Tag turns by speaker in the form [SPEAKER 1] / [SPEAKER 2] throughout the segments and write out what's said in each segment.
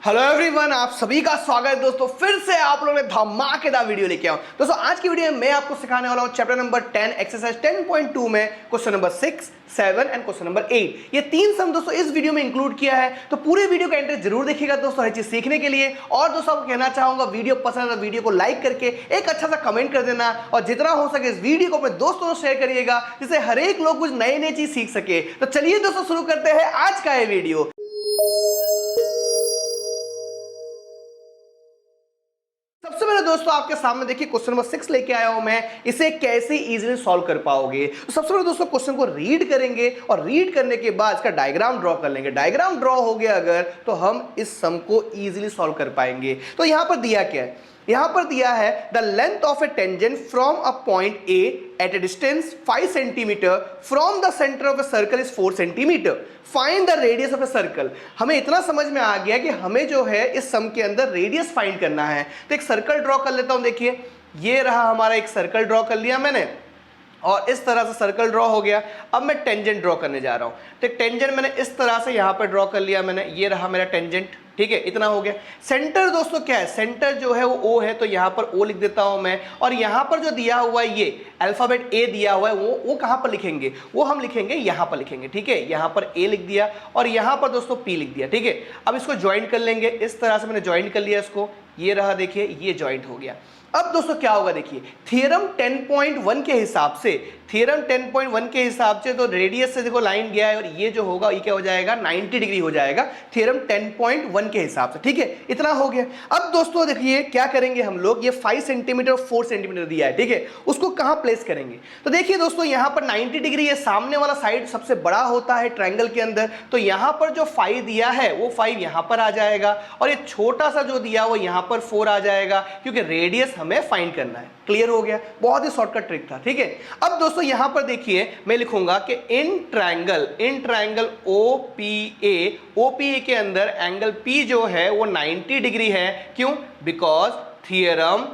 [SPEAKER 1] Hello everyone, आप सभी का स्वागत है दोस्तों। फिर से आप लोगों ने धमाकेदार वीडियो लेके आओ दोस्तों। आज की वीडियो में मैं आपको सिखाने वाला हूं चैप्टर नंबर 10 एक्सरसाइज 10.2 में question number 6, 7 and question number 8। ये तीन सम दोस्तों इस वीडियो में इंक्लूड किया है, तो पूरे वीडियो का एंट्री जरूर देखिएगा दोस्तों, हर चीज सीखने के लिए। और दोस्तों आपको कहना चाहूंगा, वीडियो पसंद है तो वीडियो को लाइक करके एक अच्छा सा कमेंट कर देना, और जितना हो सके इस वीडियो को अपने दोस्तों से शेयर करिएगा, जिससे हर एक लोग कुछ नए नए चीज सीख सके। तो चलिए दोस्तों शुरू करते हैं आज का ये वीडियो। सबसे पहले दोस्तों आपके सामने देखिए क्वेश्चन नंबर 6 लेके आया हूं मैं। इसे कैसे इजीली सॉल्व कर पाओगे, तो सबसे पहले दोस्तों क्वेश्चन को रीड करेंगे, और रीड करने के बाद इसका डायग्राम ड्रॉ कर लेंगे। डायग्राम ड्रॉ हो गया अगर, तो हम इस सम को इजीली सॉल्व कर पाएंगे। तो यहां पर दिया क्या है, यहां पर दिया है the length of a tangent from a point A at a distance 5 centimetre from the centre of a circle is 4 centimetre. Find the radius of a circle. हमें इतना समझ में आ गया कि हमें जो है इस सम के अंदर रेडियस फाइंड करना है। तो एक सर्कल ड्रॉ कर लेता हूं। देखिए ये रहा हमारा एक सर्कल ड्रॉ कर लिया मैंने, और इस तरह से सर्कल ड्रॉ हो गया। अब मैं टेंजेंट ड्रॉ करने जा रहा हूं। तो एक टेंजेंट मैंने इस तरह से यहां पर ड्रॉ कर लिया मैंने, ये रहा मेरा टेंजेंट, ठीक है, इतना हो गया। सेंटर दोस्तों क्या है, सेंटर जो है वो ओ है, तो यहां पर ओ लिख देता हूं मैं। और यहां पर जो दिया हुआ है ये अल्फाबेट ए दिया हुआ है, वो कहां पर लिखेंगे, वो हम लिखेंगे यहां पर लिखेंगे, ठीक है। यहां पर ए लिख दिया और यहां पर दोस्तों पी लिख दिया, ठीक है। अब इसको ज्वाइंट कर लेंगे, इस तरह से मैंने ज्वाइंट कर लिया इसको, ये रहा, देखिए ये ज्वाइंट हो गया। अब दोस्तों क्या होगा, देखिए थ्योरम 10.1 के हिसाब से, थ्योरम 10.1 के हिसाब से तो रेडियस से देखो लाइन गया है, और ये जो होगा ये क्या हो जाएगा, 90 डिग्री हो जाएगा थ्योरम 10.1 के हिसाब से, ठीक है। इतना हो गया। अब दोस्तों देखिए क्या करेंगे हम लोग, ये 5 सेंटीमीटर और 4 सेंटीमीटर दिया है, ठीक है, उसको कहां प्लेस करेंगे। तो देखिए दोस्तों यहां पर 90 डिग्री, ये सामने वाला साइड सबसे बड़ा होता है ट्रायंगल के अंदर, तो यहां पर जो 5 दिया है वो 5 यहां पर आ जाएगा, और ये छोटा सा जो दिया वो यहां पर 4 आ जाएगा, क्योंकि रेडियस हमें फाइंड करना है। क्लियर हो गया, बहुत ही शॉर्टकट ट्रिक था, ठीक है। अब दोस्तों यहां पर देखिए मैं लिखूंगा कि इन ट्रायंगल ओपीए के अंदर एंगल पी जो है वो 90 डिग्री है। क्यों? बिकॉज थ्योरम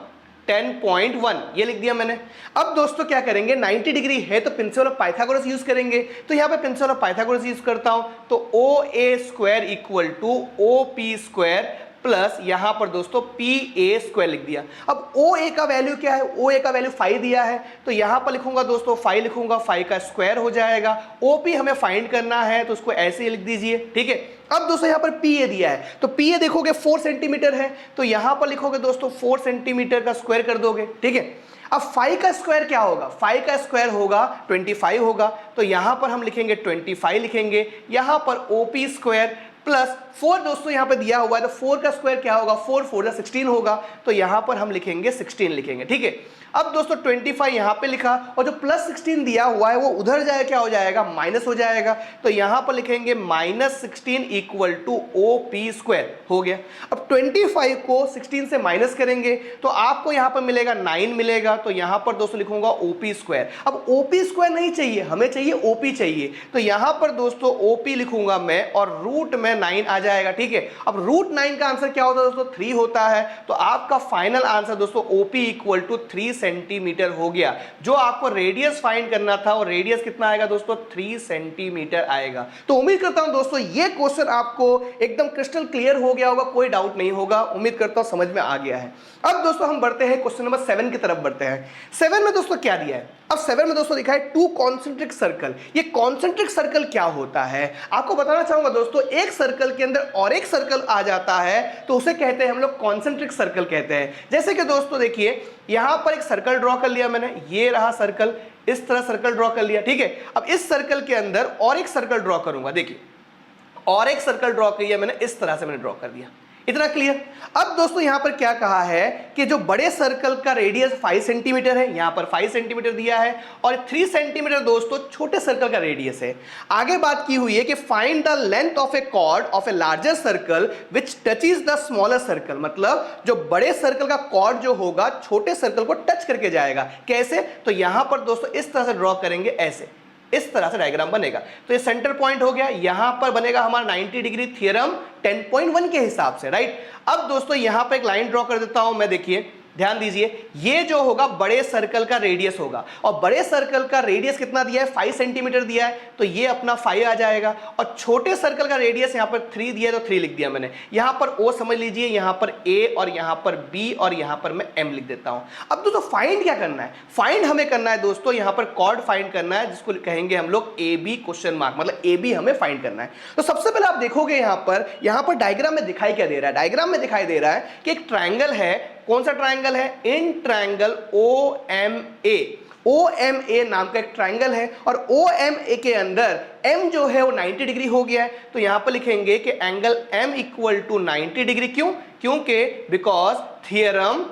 [SPEAKER 1] 10.1 ये लिख दिया मैंने। अब दोस्तों क्या करेंगे, 90 डिग्री है तो प्रिंसिपल ऑफ पाइथागोरस यूज करेंगे। तो यहां पे प्रिंसिपल ऑफ पाइथागोरस यूज करता हूं, तो O A square equal to O P square plus यहां पर दोस्तों पी ए स्क्वायर लिख दिया। अब ओ ए का वैल्यू क्या है, ओ ए का वैल्यू 5 दिया है, तो यहां पर लिखूंगा दोस्तों 5 लिखूंगा, 5 का स्क्वायर हो जाएगा। ओ पी हमें फाइंड करना है तो उसको ऐसे ही लिख दीजिए, ठीक है। अब दोस्तों यहां पर पी ए दिया है, तो पी ए देखोगे 4 सेंटीमीटर है, तो यहां पर लिखोगे दोस्तों 4 सेंटीमीटर का स्क्वायर कर दोगे, ठीक है। अब 5 का स्क्वायर क्या होगा, 5 का स्क्वायर होगा 25 होगा, तो यहां पर हम लिखेंगे 25 लिखेंगे, यहां पर ओपी स्क्वायर प्लस 4 दोस्तों यहां पे दिया हुआ है, तो 4 का स्क्वायर क्या होगा, 4 4 16 होगा, तो यहां पर हम लिखेंगे 16 लिखेंगे, ठीक है। अब दोस्तों 25 यहां पे लिखा, और जो प्लस 16 दिया हुआ है वो उधर जाए क्या हो जाएगा, माइनस हो जाएगा, तो यहां पर लिखेंगे -16 equal to O P square हो गया। अब 25 को 16 से माइनस करेंगे तो आपको यहां पर मिलेगा 9 मिलेगा, तो यहां पर दोस्तों लिखूंगा ओपी स्क्वायर। अब ओपी स्क्वायर नहीं चाहिए, हमें चाहिए ओपी चाहिए, तो यहां पर दोस्तों ओपी लिखूंगा मैं, और रूट में 9 आ जाएगा, ठीक है। अब रूट 9 का आंसर क्या होता है दोस्तों, 3 होता है, तो आपका फाइनल आंसर दोस्तों ओपी इक्वल टू 3 सेंटीमीटर हो गया। जो आपको रेडियस फाइंड करना था, और रेडियस कितना आएगा दोस्तों, 3 सेंटीमीटर आएगा। तो उम्मीद करता हूं दोस्तों ये क्वेश्चन आपको एकदम क्रिस्टल क्लियर हो गया होगा, कोई डाउट नहीं होगा, उम्मीद करता हूं समझ में आ गया है। अब दोस्तों हम बढ़ते हैं क्वेश्चन नंबर 7 की तरफ बढ़ते हैं। 7 में दोस्तों क्या दिया है, अब 7 में दोस्तों लिखा है 2 कॉन्सेंट्रिक सर्कल। ये कॉन्सेंट्रिक सर्कल क्या होता है आपको बताना चाहूंगा दोस्तों। एक सर्कल के अंदर और एक सर्कल आ जाता है तो उसे कहते हैं हम लोग कॉन्सेंट्रिक सर्कल कहते हैं। जैसे कि दोस्तों देखिए यहां पर एक सर्कल ड्रॉ कर लिया मैंने, ये रहा सर्कल, इस तरह सर्कल ड्रॉ कर लिया, ठीक है। अब इस सर्कल के अंदर और एक सर्कल ड्रॉ करूंगा, देखिए और एक सर्कल ड्रॉ किया मैंने, इस तरह से मैंने ड्रॉ कर दिया, इतना क्लियर। अब दोस्तों यहां पर क्या कहा है कि जो बड़े सर्कल का रेडियस 5 सेंटीमीटर है, यहां पर 5 सेंटीमीटर दिया है, और 3 सेंटीमीटर दोस्तों छोटे सर्कल का रेडियस है। आगे बात की हुई है कि find the length of a chord of a larger circle which touches the smaller circle. मतलब जो बड़े सर्कल का कॉर्ड जो होगा छोटे सर्कल को टच करके जाएगा। कैसे? तो यहां पर दोस्तों इस तरह से ड्रॉ करेंगे, ऐसे इस तरह से डायग्राम बनेगा। तो ये सेंटर पॉइंट हो गया, यहां पर बनेगा हमारा 90 डिग्री थ्योरम 10.1 के हिसाब से, राइट। अब दोस्तों यहां पर एक लाइन ड्रॉ कर देता हूं मैं, देखिए ध्यान दीजिए, ये जो होगा बड़े सर्कल का रेडियस होगा, और बड़े सर्कल का रेडियस कितना दिया है, 5 सेंटीमीटर दिया है, तो ये अपना 5 आ जाएगा। और छोटे सर्कल का रेडियस यहां पर 3 दिया है, तो 3 लिख दिया मैंने। यहां पर O समझ लीजिए, यहां पर A और यहां पर B और यहां पर मैं M लिख देता हूं। अब दोस्तों फाइंड क्या करना है, फाइंड हमें करना है दोस्तों यहां पर कॉर्ड फाइंड करना है, जिसको कहेंगे हम लोग AB क्वेश्चन मार्क, मतलब AB हमें फाइंड करना है। तो सबसे पहले आप देखोगे यहां पर डायग्राम में दिखाई क्या दे रहा है, डायग्राम में दिखाई दे रहा है कि एक ट्रायंगल है। कौन सा ट्रायंगल है, इन ट्रायंगल OMA, OMA नाम का एक ट्रायंगल है, और OMA के अंदर M जो है वो 90 डिग्री हो गया है। तो यहां पर लिखेंगे कि angle M equal to 90 degree. क्यों, क्योंकि बिकॉज थियरम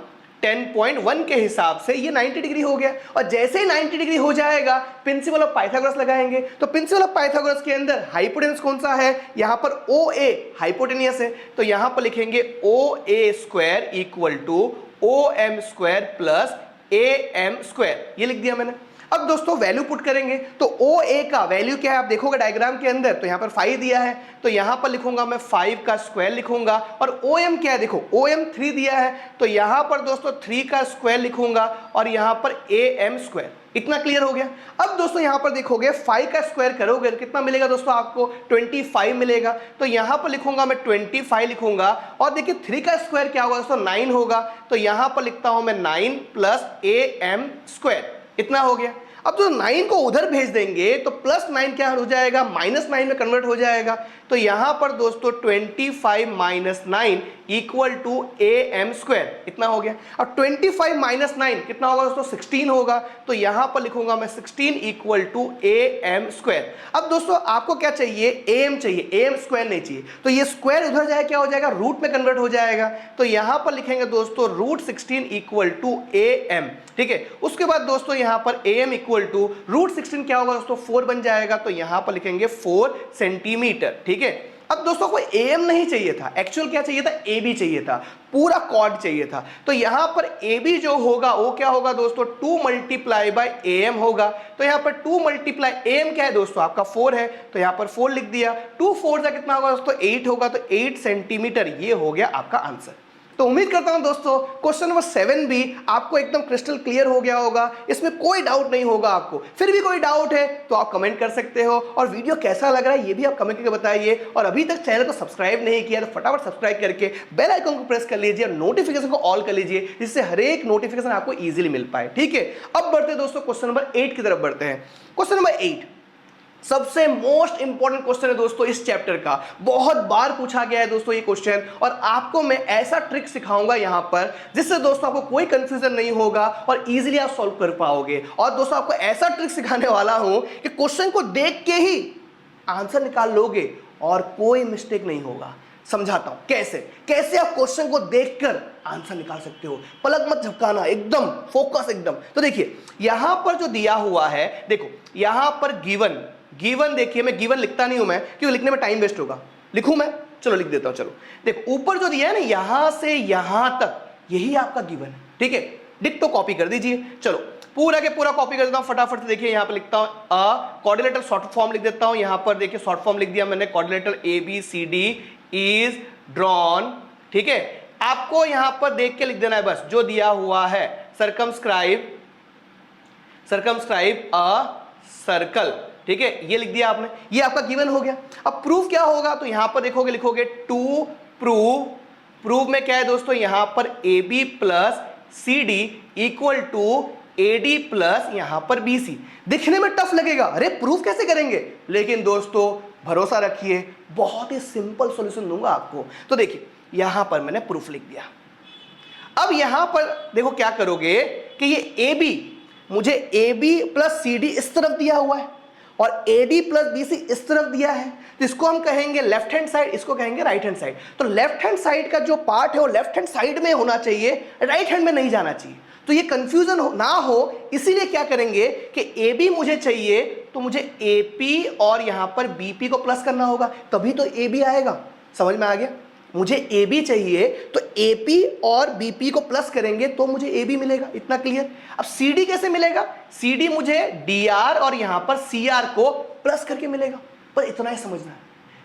[SPEAKER 1] 10.1 के हिसाब से ये 90 डिग्री हो गया, और जैसे ही 90 डिग्री हो जाएगा प्रिंसिपल ऑफ पाइथागोरस लगाएंगे। तो प्रिंसिपल ऑफ पाइथागोरस के अंदर हाइपोटेनस कौन सा है, यहां पर OA हाइपोटेनियस है, तो यहां पर लिखेंगे OA square equal to OM square plus AM square, ये लिख दिया मैंने। अब दोस्तों वैल्यू पुट करेंगे, तो OA का वैल्यू क्या है आप देखोगे डायग्राम के अंदर, तो यहां पर 5 दिया है, तो यहां पर लिखूंगा मैं 5 का स्क्वायर लिखूंगा। और OM क्या है, देखो OM 3 दिया है, तो यहां पर दोस्तों 3 का स्क्वायर लिखूंगा, और यहां पर AM स्क्वायर। इतना क्लियर हो गया। अब दोस्तों यहां पर देखोगे 5 का स्क्वायर करोगे तो कितना मिलेगा दोस्तों, आपको 25 मिलेगा। तो यहां पर लिखूंगा मैं 25 लिखूंगा, और देखिए 3 का स्क्वायर क्या होगा दोस्तों, 9 होगा, तो यहां पर लिखता हूं मैं 9 प्लस AM स्क्वायर, इतना हो गया। अब तो 9 को उधर भेज देंगे तो प्लस 9 क्या हो जाएगा, -9 में कन्वर्ट हो जाएगा। तो यहां पर दोस्तों 25 minus 9 equal to AM square, इतना हो गया। अब 25 माइनस 9 कितना होगा दोस्तों, 16 होगा, तो यहां पर लिखूंगा मैं 16 इक्वल टू AM स्क्वायर। अब दोस्तों आपको क्या चाहिए, AM चाहिए, AM स्क्वायर नहीं चाहिए, तो ये स्क्वायर उधर जाए क्या हो जाएगा, रूट में कन्वर्ट हो जाएगा। तो यहां पर लिखेंगे दोस्तों √16 इक्वल टू AM, ठीक है। उसके बाद दोस्तों यहां पर AM इक्वल टू √16 क्या होगा दोस्तों, 4 बन जाएगा, तो यहां पर लिखेंगे 4 सेंटीमीटर, ठीक है। अब दोस्तों को AM नहीं चाहिए था, एक्चुअल क्या चाहिए था, AB चाहिए था, पूरा कॉर्ड चाहिए था। तो यहां पर AB जो होगा वो क्या होगा दोस्तों, 2 मल्टीप्लाई बाय AM होगा। तो यहां पर 2 मल्टीप्लाई AM क्या है दोस्तों, आपका 4 है, तो यहां पर 4 लिख दिया। 2 4 का कितना होगा दोस्तों, 8 होगा, तो 8 सेंटीमीटर, ये हो गया आपका आंसर। तो उम्मीद करता हूं दोस्तों क्वेश्चन नंबर 7 भी आपको एकदम क्रिस्टल क्लियर हो गया होगा, इसमें कोई डाउट नहीं होगा आपको। फिर भी कोई डाउट है तो आप कमेंट कर सकते हो, और वीडियो कैसा लग रहा है ये भी आप कमेंट करके बताइए। और अभी तक चैनल को सब्सक्राइब नहीं किया तो फटाफट सब्सक्राइब करके बेल आइकन को प्रेस कर लीजिए और नोटिफिकेशन को ऑल कर लीजिए, जिससे हर एक नोटिफिकेशन आपको ईजिली मिल पाए, ठीक है। अब बढ़ते हैं दोस्तों क्वेश्चन नंबर 8 की तरफ बढ़ते हैं। क्वेश्चन नंबर 8 सबसे मोस्ट इंपॉर्टेंट क्वेश्चन है दोस्तों इस चैप्टर का, बहुत बार पूछा गया है दोस्तों ये क्वेश्चन, और आपको मैं ऐसा ट्रिक सिखाऊंगा यहां पर जिससे दोस्तों आपको कोई कंफ्यूजन नहीं होगा और इजीली आप सॉल्व कर पाओगे। और दोस्तों आपको ऐसा ट्रिक सिखाने वाला हूं कि क्वेश्चन को देख के ही आंसर निकाल लोगे और कोई मिस्टेक नहीं होगा। समझाता हूं कैसे कैसे आप क्वेश्चन को देखकर आंसर निकाल सकते हो, पलक मत झपकाना, एकदम फोकस एकदम। तो देखिए यहां पर जो दिया हुआ है, देखो यहां पर गिवन देखिए, मैं गिवन लिखता नहीं हूं मैं, क्योंकि लिखने में टाइम वेस्ट होगा, लिखूं मैं, चलो लिख देता हूं। चलो देखो ऊपर जो दिया है ना, यहां से यहां तक, यही आपका गिवन है, ठीक है। डिक्टो कॉपी कर दीजिए, चलो पूरा के पूरा कॉपी कर देता हूं फटाफट से। देखिए यहां पर लिखता हूं कोऑर्डिनेटर शॉर्ट फॉर्म लिख देता हूं, यहां पर देखिए शॉर्ट फॉर्म लिख दिया मैंने, कोऑर्डिनेटर ABCD इज ड्रॉन, ठीक है। आपको यहां पर देख के लिख देना है बस जो दिया हुआ है, सर्कमस्क्राइब अ सर्कल, ठीक है, ये लिख दिया आपने, ये आपका गिवन हो गया। अब प्रूफ क्या होगा, तो यहां पर देखोगे लिखोगे टू प्रूव में क्या है दोस्तों, यहां पर AB plus CD equal to AD plus यहां पर BC। दिखने में टफ लगेगा, अरे प्रूफ कैसे करेंगे, लेकिन दोस्तों भरोसा रखिए बहुत ही सिंपल सॉल्यूशन दूंगा आपको। तो देखिए यहां पर मैंने प्रूफ लिख दिया। अब यहां पर देखो क्या करोगे कि ये AB, मुझे AB प्लस CD इस तरफ दिया हुआ है और AD प्लस BC इस तरफ दिया है, तो इसको हम कहेंगे लेफ्ट हैंड साइड, इसको कहेंगे राइट हैंड साइड। तो लेफ्ट हैंड साइड का जो पार्ट है वो लेफ्ट हैंड साइड में होना चाहिए, राइट हैंड में नहीं जाना चाहिए। तो ये कंफ्यूजन ना हो इसीलिए क्या करेंगे कि AB मुझे चाहिए तो मुझे AP और यहां पर BP को प्लस करना होगा, तभी तो AB आएगा। समझ में आ गया, मुझे AB चाहिए तो AP और BP को प्लस करेंगे तो मुझे AB मिलेगा, इतना क्लियर। अब CD कैसे मिलेगा, CD मुझे DR और यहां पर CR को प्लस करके मिलेगा, पर इतना ही समझना है,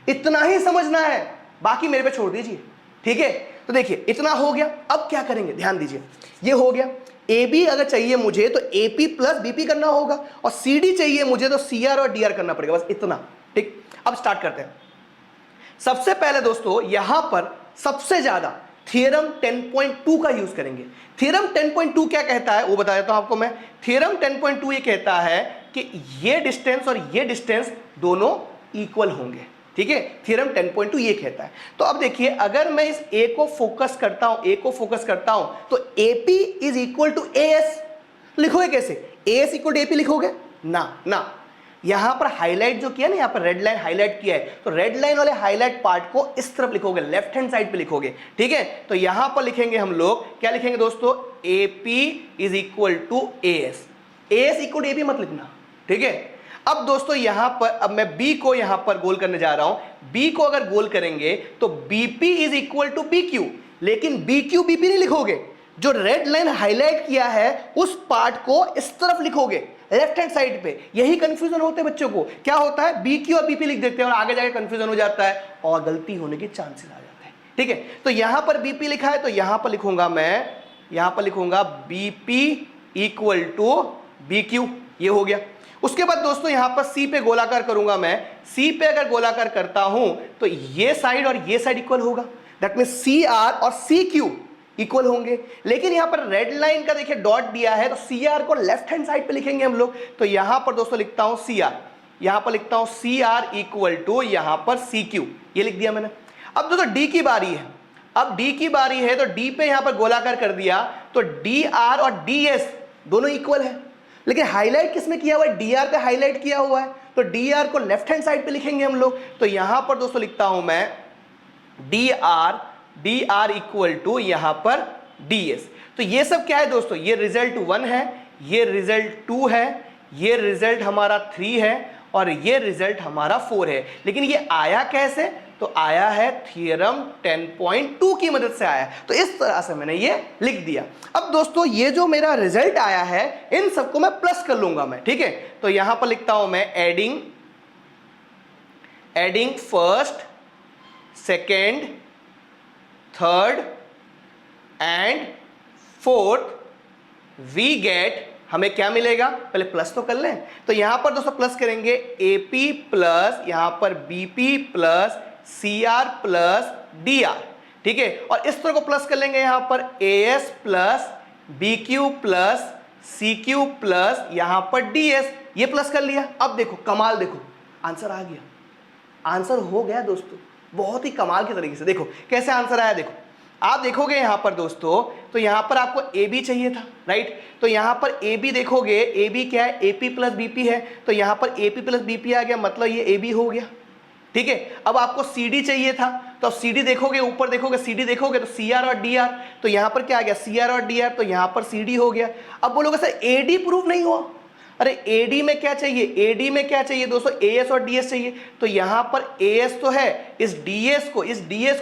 [SPEAKER 1] इतना ही समझना है, बाकी मेरे पे छोड़ दीजिए। ठीक है, तो देखिए इतना हो गया। अब क्या करेंगे, ध्यान दीजिए, ये हो गया। ए बी अगर चाहिए मुझे तो A P plus B P करना होगा, और सी डी चाहिए मुझे तो सी आर और डी आर करना पड़ेगा, बस इतना। ठीक, अब स्टार्ट करते हैं। सबसे पहले दोस्तों यहां पर सबसे ज्यादा थ्योरम 10.2 का यूज करेंगे। थ्योरम 10.2 क्या कहता है वो बता देता हूं आपको मैं। थ्योरम 10.2 ये कहता है कि ये डिस्टेंस और ये डिस्टेंस दोनों इक्वल होंगे। ठीक है, थ्योरम 10.2 ये कहता है। तो अब देखिए, अगर मैं इस ए को फोकस करता हूं, तो AP is equal to AS लिखोगे कैसे? AS इक्वल टू AP लिखोगे ना। यहां पर हाईलाइट जो किया ना, यहां पर रेड लाइन हाईलाइट किया है, तो रेड लाइन वाले हाईलाइट पार्ट को इस तरफ लिखोगे, लेफ्ट हैंड साइड पे लिखोगे। ठीक है, तो यहां पर लिखेंगे हम लोग, क्या लिखेंगे दोस्तों? AP is equal to AS। AS equal to AP मत लिखना। ठीक है, अब दोस्तों यहां पर, अब मैं B को यहां पर गोल करने जा रहा हूं। B को अगर गोल करेंगे तो BP is equal to BQ, लेकिन BQ BP नहीं लिखोगे, जो रेड लाइन हाईलाइट किया है उस पार्ट को इस तरफ लिखोगे, लेफ्ट हैंड साइड पे। यही कंफ्यूजन होते हैं बच्चों को, क्या होता है BQ और BP लिख देते हैं और आगे जाके कंफ्यूजन हो जाता है और गलती होने के चांसेस आ जाते हैं। ठीक है, तो यहां पर BP लिखा है तो यहां पर लिखूंगा मैं, यहां पर लिखूंगा BP इक्वल टू BQ, ये हो गया। उसके बाद दोस्तों यहां पर C पे गोलाकार करूंगा मैं। C पे अगर गोलाकार करता हूं तो ये साइड और ये साइड इक्वल होगा, दैट मीन CR और CQ इक्वल होंगे। लेकिन यहां पर रेड लाइन का देखिए डॉट दिया है, तो CR को लेफ्ट हैंड साइड पे लिखेंगे हम लोग। तो यहां पर दोस्तों लिखता हूं CR, यहां पर लिखता हूं CR इक्वल टू यहां पर CQ, ये लिख दिया मैंने। अब दोस्तों D की बारी है, अब D की बारी है तो D पे यहां पर गोलाकार कर दिया, तो DR और DS दोनों इक्वल है, लेकिन हाईलाइट किसमें किया हुआ है? DR पे हाईलाइट किया हुआ है, तो DR को लेफ्ट हैंड साइड पे लिखेंगे हम लोग। तो यहां पर दोस्तों लिखता हूं मैं DR इक्वल टू यहां पर DS। तो ये सब क्या है दोस्तों? ये रिजल्ट 1 है, ये रिजल्ट 2 है, ये रिजल्ट हमारा 3 है और ये रिजल्ट हमारा 4 है। लेकिन ये आया कैसे? तो आया है थ्योरम 10.2 की मदद से आया। तो इस तरह से मैंने ये लिख दिया। अब दोस्तों ये जो मेरा रिजल्ट आया है, इन सबको मैं प्लस कर लूंगा मैं। ठीक है, तो यहां पर लिखता हूं मैं adding first, second, third and fourth, we get, हमें क्या मिलेगा? पहले प्लस तो कर लें। तो यहां पर दोस्तों प्लस करेंगे AP प्लस यहां पर BP plus CR plus DR। ठीक है, और इस तरह को प्लस कर लेंगे यहां पर AS plus BQ plus CQ plus यहां पर DS, ये प्लस कर लिया। अब देखो कमाल, देखो आंसर आ गया, आंसर हो गया दोस्तों, बहुत ही कमाल के तरीके से। देखो कैसे आंसर आया, देखो आप देखोगे यहां पर दोस्तों, तो यहां पर आपको AB चाहिए था, राइट? तो यहां पर AB देखोगे, AB क्या है? AP प्लस BP है, तो यहां पर AP प्लस BP आ गया, मतलब ये AB हो गया। ठीक है, अब आपको CD चाहिए था, तो अब CD देखोगे, ऊपर देखोगे, CD देखोगे तो CR और DR, तो यहां पर क्या आ गया? CR और DR, तो यहां पर CD हो गया। अब बोलोगे सर AD प्रूफ नहीं हुआ। अरे AD में क्या चाहिए? AD में क्या चाहिए दोस्तों? AS और DS चाहिए। तो यहां पर AS तो है, इस DS को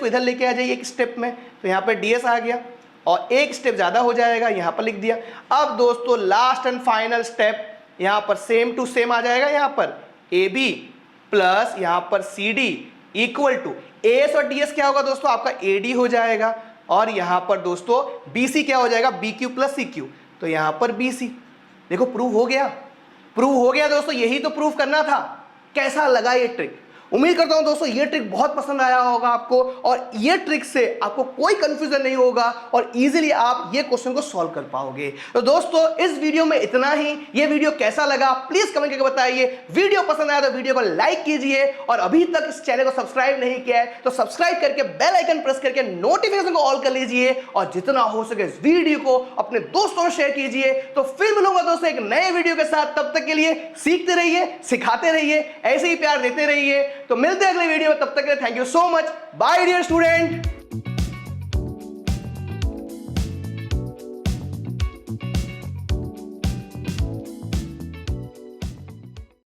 [SPEAKER 1] इधर लेके आ जाइए एक स्टेप में, तो यहां पर DS आ गया और एक स्टेप ज्यादा हो जाएगा, यहां पर लिख दिया। अब दोस्तों लास्ट एंड फाइनल स्टेप, यहां पर सेम टू सेम आ जाएगा, यहां पर AB प्लस यहां पर CD इक्वल टू AS और DS क्या होगा दोस्तों? आपका AD हो जाएगा, और यहां पर दोस्तों BC क्या हो जाएगा? BQ प्लस CQ, तो यहां पर BC। देखो प्रूव हो गया, प्रूव हो गया दोस्तों, यही तो प्रूव करना था। कैसा लगा ये ट्रिक? उम्मीद करता हूं दोस्तों ये ट्रिक बहुत पसंद आया होगा आपको, और ये ट्रिक से आपको कोई कंफ्यूजन नहीं होगा और इजीली आप ये क्वेश्चन को सॉल्व कर पाओगे। तो दोस्तों इस वीडियो में इतना ही। ये वीडियो कैसा लगा प्लीज कमेंट करके बताइए। वीडियो पसंद आया तो वीडियो को लाइक कीजिए, और अभी तक इस चैनल को सब्सक्राइब नहीं किया है तो सब्सक्राइब करके बेल आइकन प्रेस करके नोटिफिकेशन को ऑल कर लीजिए, और जितना हो सके इस वीडियो को अपने दोस्तों में शेयर कीजिए। तो फिर मिलूंगा दोस्तों एक नए वीडियो के साथ, तब तक के लिए सीखते रहिए, सिखाते रहिए, ऐसे ही प्यार देते रहिए। तो मिलते हैं अगले वीडियो में, तब तक के लिए thank you so much, bye dear student.